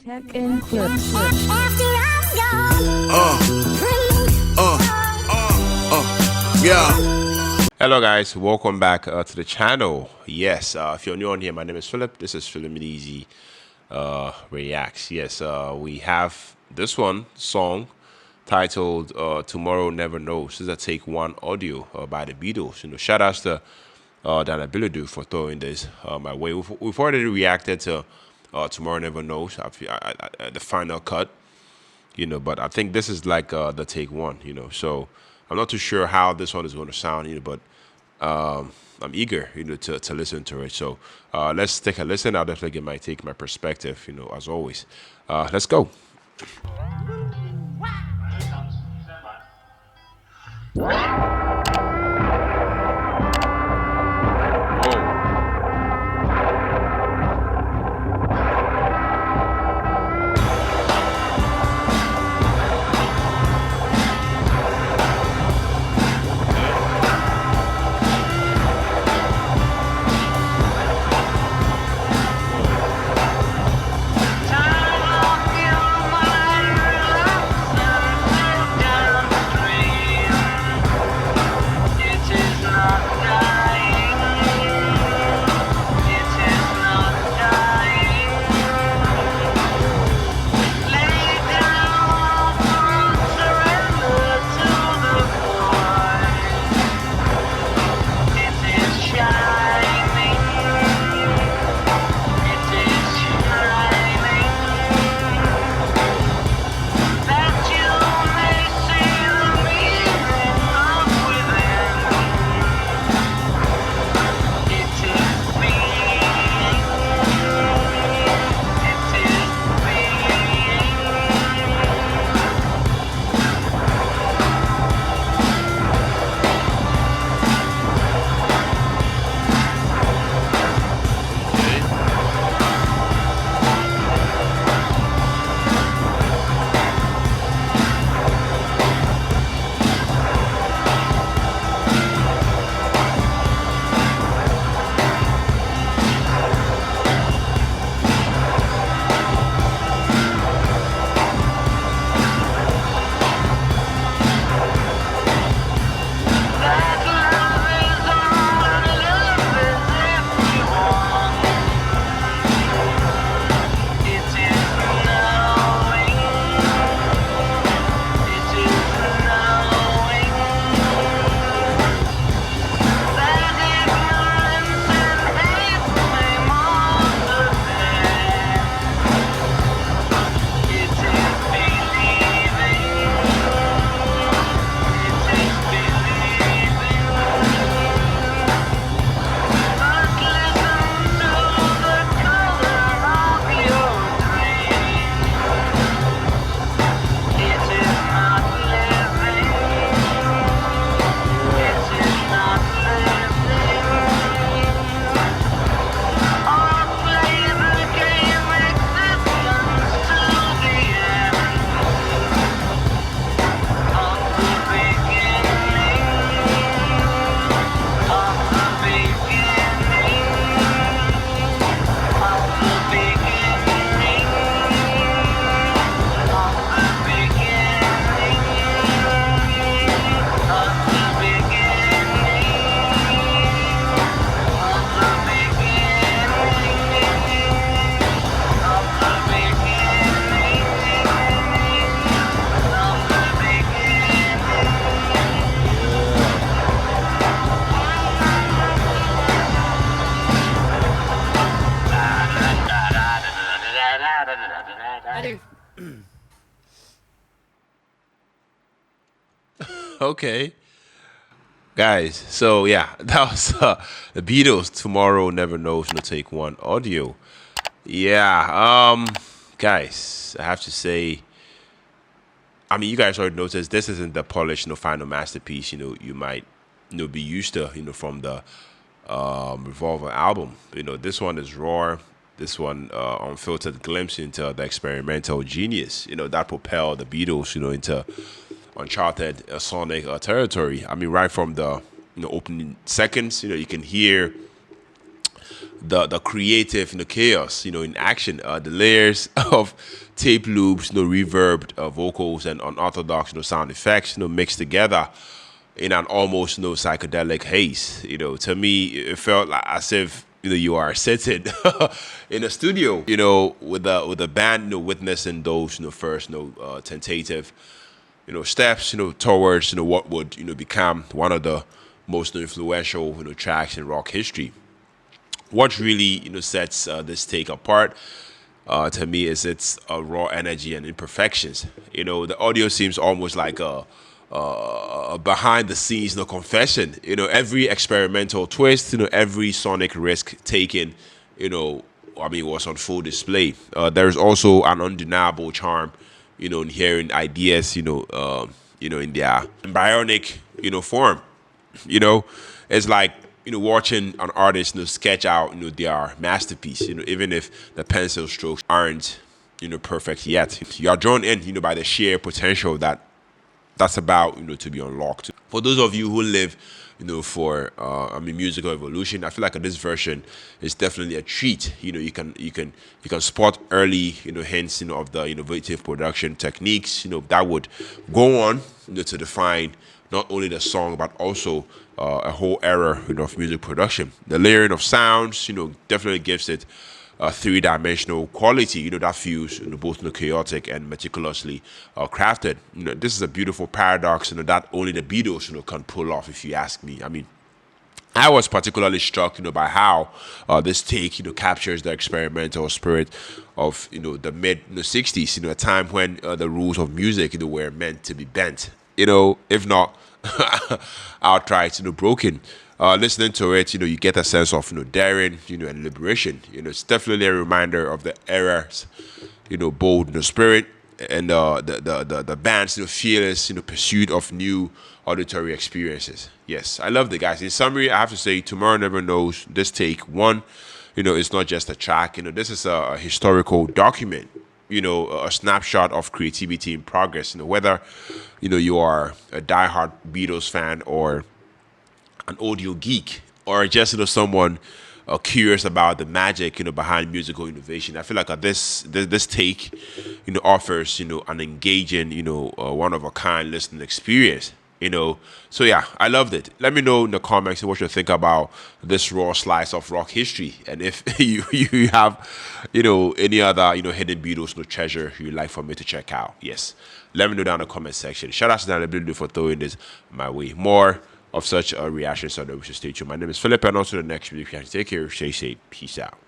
Tech and clips. Yeah. Hello guys, welcome back to the channel. Yes, if you're new on here, my name is Philip. This is Philiminizzy Reacts. Yes, we have this one song titled Tomorrow Never Knows. This is a take one audio by the Beatles. Shout outs to Dan Abilidu for throwing this my way. We've already reacted to Tomorrow Never Knows, the final cut. But I think this is like the take one. So I'm not too sure how this one is going to sound. But I'm eager, to listen to it. So let's take a listen. I'll definitely get my perspective, as always. Let's go. Okay, guys. So yeah, that was the Beatles. Tomorrow Never Knows. No take one audio. Yeah. Guys, I have to say. I mean, you guys already noticed this isn't the polished, final masterpiece. You might, be used to, from the Revolver album. This one is raw. This one, unfiltered glimpse into the experimental genius. That propelled the Beatles, into uncharted sonic territory. I mean, right from the opening seconds, you can hear the creative, chaos, in action. The layers of tape loops, reverb, vocals, and unorthodox, sound effects, mixed together in an almost psychedelic haze. To me, it felt like as if you are sitting in a studio, with a band, witnessing those first tentative steps towards what would become one of the most influential tracks in rock history. What really sets this take apart to me is its raw energy and imperfections. The audio seems almost like a behind the scenes confession. Every experimental twist, every sonic risk taken, was on full display. There's also an undeniable charm, in hearing ideas, in their embryonic, form. You know, it's like watching an artist sketch out their masterpiece. Even if the pencil strokes aren't perfect yet, you are drawn in by the sheer potential that's about to be unlocked. For those of you who live for musical evolution, I feel like this version is definitely a treat. You can spot early hints of the innovative production techniques that would go on to define not only the song but also a whole era of music production. The layering of sounds definitely gives it a three-dimensional quality, that feels both chaotic and meticulously crafted. This is a beautiful paradox, that only the Beatles can pull off, if you ask me. I mean, I was particularly struck, by how this take, captures the experimental spirit of, the mid '60s, a time when the rules of music, were meant to be bent, if not outright, broken. Listening to it, you get a sense of, daring, and liberation. It's definitely a reminder of the era's, bold, spirit, and the band's, fearless, pursuit of new auditory experiences. Yes, I love the guys. In summary, I have to say, Tomorrow Never Knows. This take one, it's not just a track. This is a historical document. A snapshot of creativity in progress. Whether you are a diehard Beatles fan or an audio geek or just someone curious about the magic behind musical innovation. I feel like this take offers an engaging one of a kind listening experience. So yeah, I loved it. Let me know in the comments what you think about this raw slice of rock history, and if you have any other hidden Beatles treasure you'd like for me to check out. Yes, let me know down in the comment section. Shout out to Dan for throwing this my way. More of such reactions, so that we should stay tuned. My name is Philip, and also the next video. Take care, stay safe, peace out.